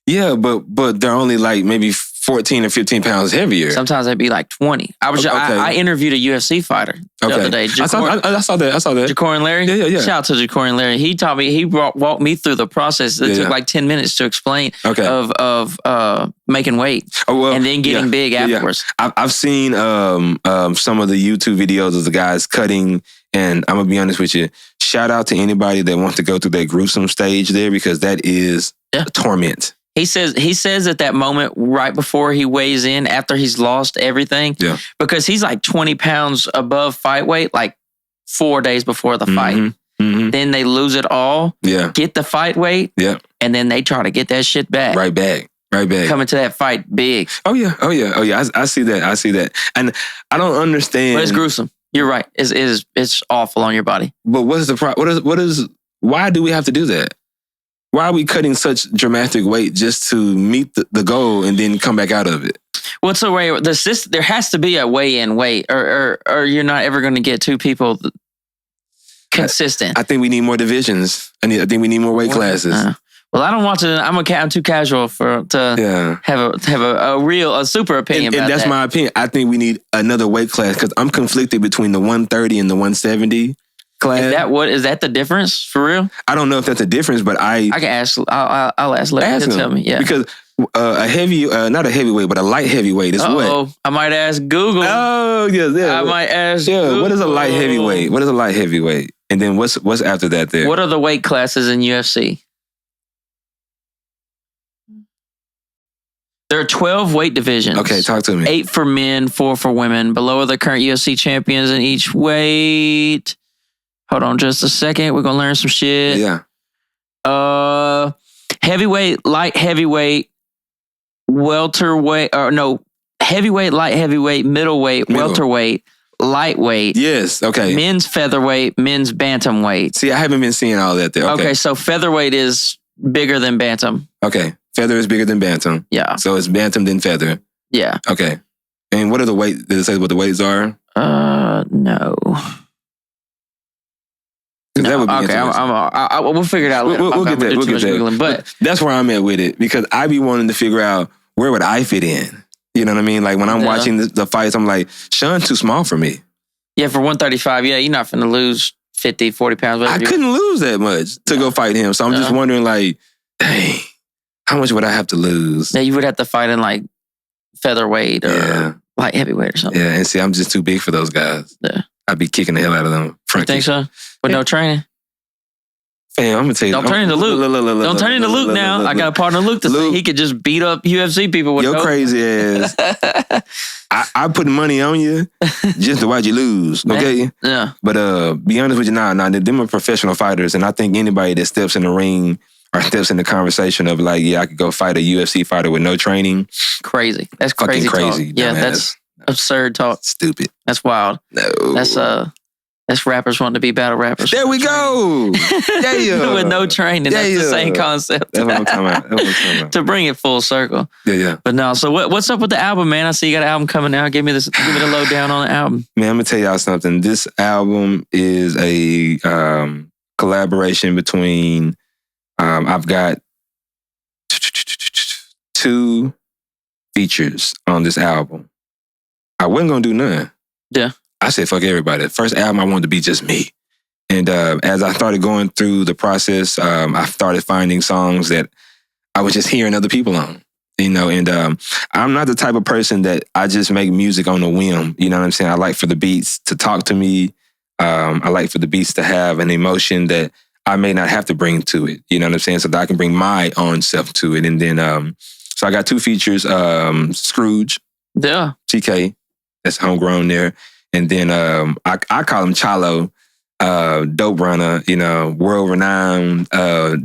Yeah, but they're only maybe 14 or 15 pounds heavier. Sometimes they'd be 20. I interviewed a UFC fighter the other day. I saw that. Jacorin Larry? Yeah. Shout out to Jacorin Larry. He taught me, he walked me through the process. It took 10 minutes to explain of making weight and then getting big afterwards. Yeah. I've seen some of the YouTube videos of the guys cutting, and I'm going to be honest with you, shout out to anybody that wants to go through that gruesome stage there, because that is a torment. He says at that moment right before he weighs in, after he's lost everything, because he's 20 pounds above fight weight, 4 days before the fight. Then they lose it all, get the fight weight, and then they try to get that shit back. Right back. Coming to that fight big. Oh yeah. I see that. And I don't understand. But it's gruesome. You're right. It's awful on your body. But what is the problem? Why do we have to do that? Why are we cutting such dramatic weight just to meet the goal and then come back out of it? What's the way? There has to be a weigh-in weight, or you're not ever going to get two people consistent. I think we need more divisions. I think we need more weight classes. Well, I don't want to. I'm too casual to have a super opinion. And that's my opinion. I think we need another weight class because I'm conflicted between the 130 and the 170. Class. Is that the difference for real? I don't know if that's a difference, but I can ask. I'll ask Larry to tell me. Yeah, because not a heavyweight, but a light heavyweight is what? I might ask Google. Oh yeah. I might ask. Yeah, Google. What is a light heavyweight? And then what's after that? There. What are the weight classes in UFC? There are 12 weight divisions. Okay, talk to me. 8 for men, 4 for women. Below are the current UFC champions in each weight. Hold on just a second. We're going to learn some shit. Yeah. Heavyweight, light heavyweight, welterweight, heavyweight, light heavyweight, middleweight, welterweight, lightweight. Yes, okay. Men's featherweight, men's bantamweight. See, I haven't been seeing all that there. Okay, so featherweight is bigger than bantam. Okay. Feather is bigger than bantam. Yeah. So it's bantam then feather. Yeah. Okay. And what are the weight? Did it say what the weights are? No. That would be we'll figure it out later. We'll get that. We'll get that. But that's where I'm at with it because I be wanting to figure out where would I fit in. You know what I mean? Like when I'm watching the fights, I'm like, Sean's too small for me. Yeah, for 135, yeah, you're not finna lose 50, 40 pounds. I couldn't lose that much to go fight him. So I'm just wondering, like, dang, how much would I have to lose? Yeah, you would have to fight in like featherweight or light heavyweight or something. Yeah, and see, I'm just too big for those guys. Yeah. I'd be kicking the hell out of them. You think so? With no training? Fam, I'm gonna tell you. Don't turn into Luke. Don't turn into Luke now. I got a partner Luke to say he could just beat up UFC people with your crazy ass. I put money on you just to watch you lose. Okay? Yeah. But be honest with you, them are professional fighters, and I think anybody that steps in the ring or steps in the conversation of like, yeah, I could go fight a UFC fighter with no training. Crazy. That's crazy. Fucking crazy. Yeah, that's absurd talk. Stupid. That's wild. No. That's rappers wanting to be battle rappers. There we go. Yeah. With no training. That's the same concept. That's what I'm talking about. To bring it full circle. Yeah. But no, so what's up with the album, man? I see you got an album coming out. Give me the lowdown on the album. Man, I'm gonna tell y'all something. This album is a collaboration between I've got 2 features on this album. I wasn't gonna do none. Yeah. I said, fuck everybody. The first album, I wanted to be just me. And as I started going through the process, I started finding songs that I was just hearing other people on, and I'm not the type of person that I just make music on a whim. You know what I'm saying? I like for the beats to talk to me. I like for the beats to have an emotion that I may not have to bring to it. You know what I'm saying? So that I can bring my own self to it. And then, so I got 2 features, Scrooge. Yeah. TK, that's homegrown there. And then I call him Chalo, dope runner, world-renowned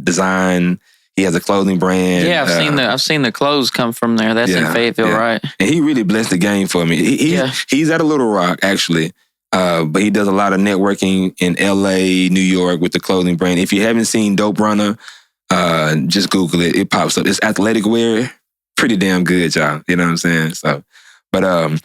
design. He has a clothing brand. Yeah, I've seen the clothes come from there. That's in Fayetteville, right? And he really blessed the game for me. He's at a Little Rock, actually. But he does a lot of networking in LA, New York with the clothing brand. If you haven't seen Dope Runner, just Google it. It pops up. It's athletic wear. Pretty damn good, y'all. You know what I'm saying? So, but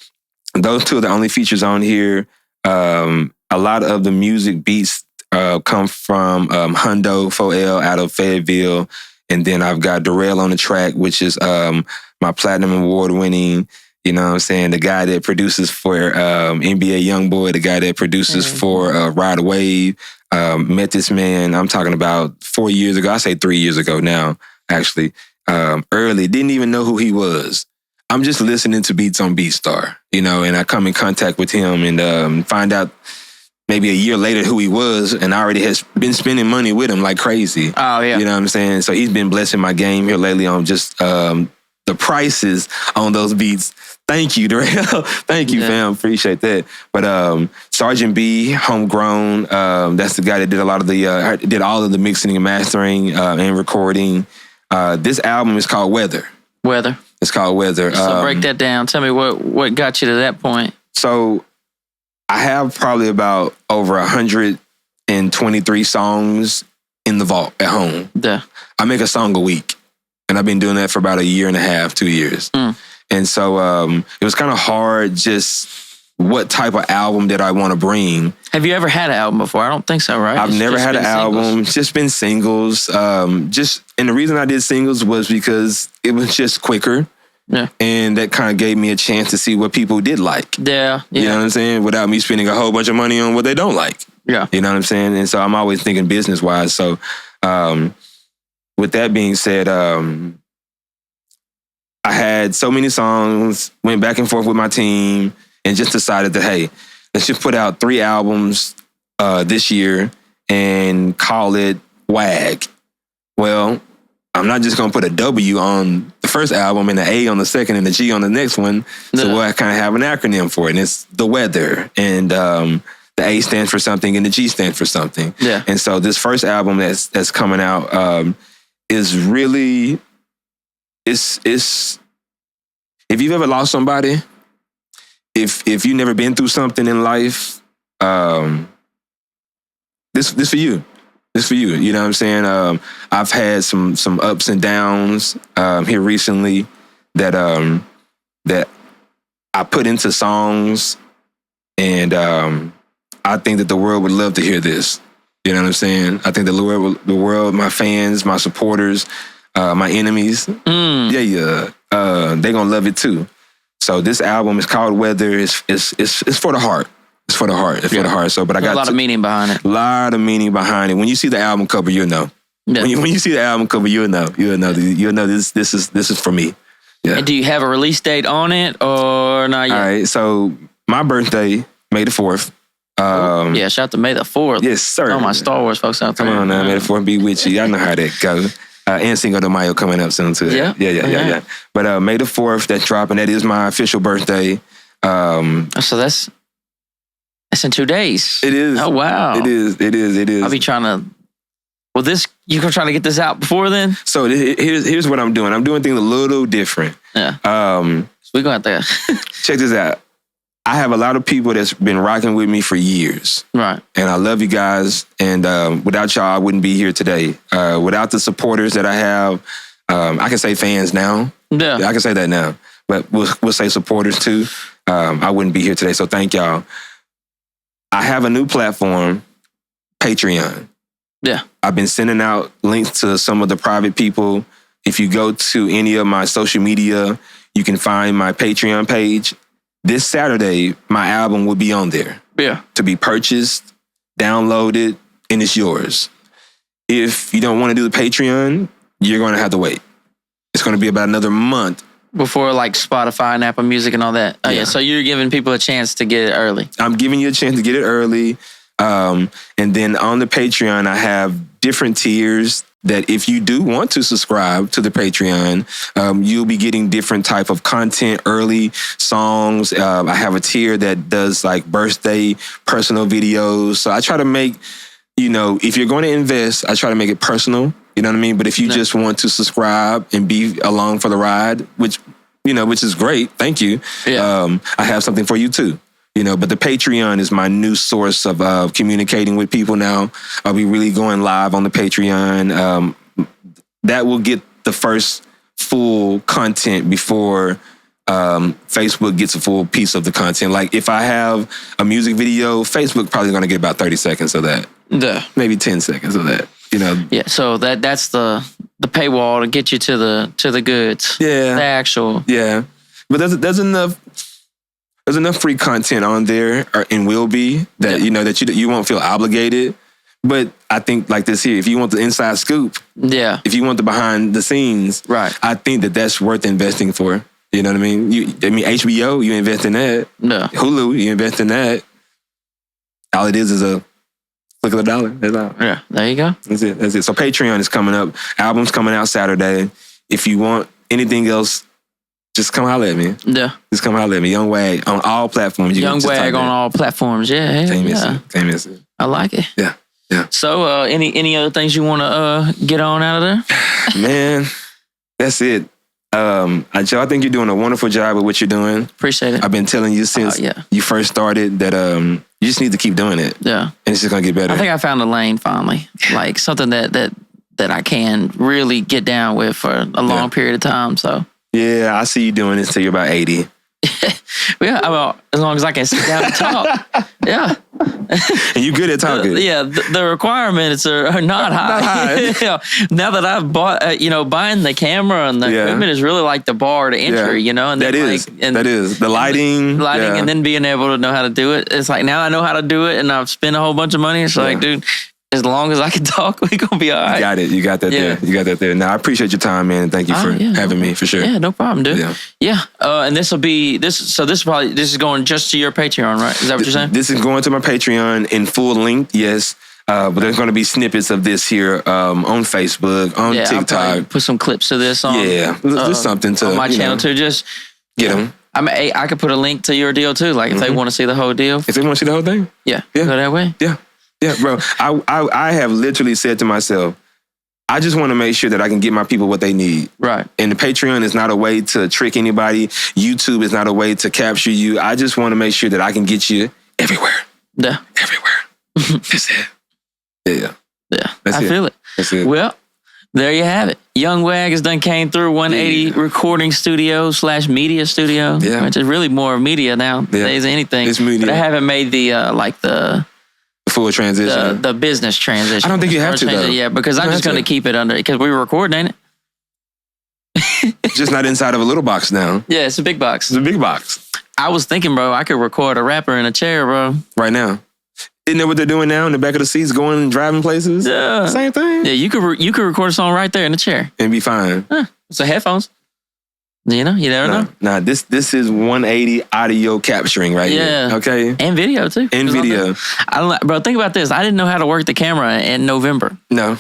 those 2 are the only features on here. A lot of the music beats come from Hundo 4L out of Fayetteville. And then I've got Darrell on the track, which is my Platinum Award winning, you know what I'm saying, the guy that produces for NBA Youngboy, the guy that produces for Ride a Wave. Met this man, I'm talking about 4 years ago. I say 3 years ago now, actually. Early, didn't even know who he was. I'm just listening to beats on BeatStar, and I come in contact with him and find out maybe a year later who he was, and I already has been spending money with him like crazy. Oh, yeah. You know what I'm saying? So he's been blessing my game here lately on just the prices on those beats. Thank you, Darrell. Thank you, fam. Appreciate that. But Sergeant B, homegrown, that's the guy that did a lot of did all of the mixing and mastering and recording. This album is called Weather. Weather. It's called Weather. So break that down. Tell me what got you to that point. So I have probably about over 123 songs in the vault at home. Yeah. I make a song a week. And I've been doing that for about a year and a half, 2 years. And so it was kind of hard just what type of album did I want to bring. Have you ever had an album before? I don't think so, right? I've never had an album. Just been singles. And the reason I did singles was because it was just quicker. Yeah. And that kind of gave me a chance to see what people did like. Yeah. You know what I'm saying? Without me spending a whole bunch of money on what they don't like. Yeah. You know what I'm saying? And so I'm always thinking business-wise. So with that being said, I had so many songs, went back and forth with my team, and just decided that, hey, let's just put out 3 albums this year and call it WAG. Well, I'm not just going to put a W on the first album and the A on the second and the G on the next one. So we'll kind of have an acronym for it. And it's The Weather. And the A stands for something and the G stands for something. Yeah. And so this first album that's coming out is really, it's if you've ever lost somebody, if you've never been through something in life, this for you. This for you. You know what I'm saying? I've had some ups and downs here recently that I put into songs, and I think that the world would love to hear this. You know what I'm saying? I think the world, my fans, my supporters, my enemies, they're gonna love it too. So this album is called Weather. It's for the heart. It's for the heart. It's for the heart. So, but I got a lot of meaning behind it. A lot of meaning behind it. When you see the album cover, you'll know. Yeah. When you see the album cover, you'll know. You'll know this is for me. Yeah. And do you have a release date on it or not yet? All right. So my birthday, May the 4th. Yeah, shout out to May the 4th. Yes, sir. All my Star Wars folks out there. Come on now, May the 4th be with you. Y'all know how that goes. And Cinco de Mayo coming up soon too. Yeah. But May the 4th, that's dropping. That is my official birthday. So that's in 2 days. It is. Oh wow. It is. I'll be trying to. Well, you gonna try to get this out before then? So here's what I'm doing. I'm doing things a little different. Yeah. We're gonna have to check this out. I have a lot of people that's been rocking with me for years. Right. And I love you guys. And without y'all, I wouldn't be here today. Without the supporters that I have, I can say fans now. Yeah. I can say that now. But we'll say supporters too. I wouldn't be here today. So thank y'all. I have a new platform, Patreon. Yeah. I've been sending out links to some of the private people. If you go to any of my social media, you can find my Patreon page. This Saturday, my album will be on there. Yeah. To be purchased, downloaded, and it's yours. If you don't want to do the Patreon, you're going to have to wait. It's going to be about another month. Before like Spotify and Apple Music and all that. Oh yeah. So you're giving people a chance to get it early. I'm giving you a chance to get it early. And then on the Patreon, I have different tiers that if you do want to subscribe to the Patreon, you'll be getting different type of content, early songs. I have a tier that does like birthday, personal videos. So I try to make, if you're going to invest, I try to make it personal. You know what I mean? But if you just want to subscribe and be along for the ride, which is great. Thank you. Yeah. I have something for you too. But the Patreon is my new source of communicating with people now. I'll be really going live on the Patreon. That will get the first full content before Facebook gets a full piece of the content. Like if I have a music video, Facebook probably going to get about 30 seconds of that. Yeah. Maybe 10 seconds of that. Yeah, so that's the paywall to get you to the goods. Yeah. The actual. Yeah. But there's enough free content on there, and will be that that you won't feel obligated. But I think like this here, if you want the inside scoop, if you want the behind the scenes, right, I think that's worth investing for. You know what I mean? HBO, you invest in that. No. Hulu, you invest in that. All it is a click of the dollar. That's all. Yeah, there you go. That's it. So Patreon is coming up. Album's coming out Saturday. If you want anything else, just come holler at me. Yeah. Just come holler at me. Young Wag on all platforms. Young Wag on all platforms. Yeah. Can't miss it. I like it. Yeah. Yeah. So any other things you want to get on out of there? Man, that's it. Joe, I think you're doing a wonderful job with what you're doing. Appreciate it. I've been telling you since you first started that you just need to keep doing it. Yeah. And it's just going to get better. I think I found a lane finally. Like something that I can really get down with for a long period of time. So. Yeah, I see you doing this till you're about 80. Yeah, as long as I can sit down and talk. Yeah. And you good at talking. The requirements are not high. Now that I've bought, buying the camera and the equipment is really like the bar to entry, and that is the lighting. And then being able to know how to do it. It's like now I know how to do it and I've spent a whole bunch of money. It's like, dude, as long as I can talk, we're going to be all right. You got it. You got that there. You got that there. Now, I appreciate your time, man. Thank you for having me, for sure. Yeah, no problem, dude. Yeah. And this is going just to your Patreon, right? Is that what you're saying? This is going to my Patreon in full length, yes. But there's going to be snippets of this here on Facebook, on TikTok. I'll put some clips of this on. Yeah, just something to on my channel too. Just get them. I could put a link to your deal too. Like if they want to see the whole deal. If they want to see the whole thing, yeah, go that way. Yeah, bro. I have literally said to myself, I just want to make sure that I can get my people what they need. Right. And the Patreon is not a way to trick anybody. YouTube is not a way to capture you. I just want to make sure that I can get you everywhere. Yeah. Everywhere. That's it. Yeah. Yeah. I feel it. That's it. Well, there you have it. Young Wag has done came through 180 recording studio / media studio. Yeah. Which is really more media nowadays than anything. It's media. But I haven't made the full transition. The business transition. I don't think you have to though. Yeah, because I'm just going to keep it under, because we were recording, ain't it? Just not inside of a little box now. Yeah, it's a big box. It's a big box. I was thinking, bro, I could record a rapper in a chair, bro. Right now. Isn't that what they're doing now in the back of the seats, going and driving places? Yeah. Same thing. Yeah, you could record a song right there in the chair. And be fine. So headphones. You never know. Nah, this is 180 audio capturing right here. Okay. And video too. And video. Bro, think about this. I didn't know how to work the camera in November. No.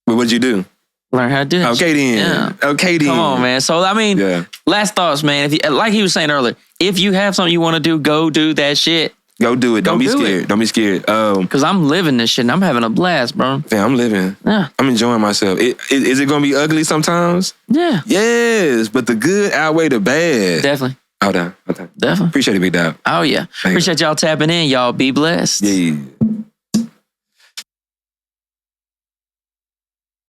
But what'd you do? Learn how to do it. Okay then. Yeah. Okay then. Come on, man. So I mean, last thoughts, man. If you, like he was saying earlier, if you have something you want to do, go do that shit. Go do it. Don't be scared. Don't be scared. Because I'm living this shit and I'm having a blast, bro. Yeah, I'm living. Yeah. I'm enjoying myself. Is it going to be ugly sometimes? Yeah. Yes, but the good outweigh the bad. Definitely. Okay. Definitely. Appreciate it, Big Dog. Oh, yeah. Appreciate y'all tapping in. Y'all be blessed. Yeah.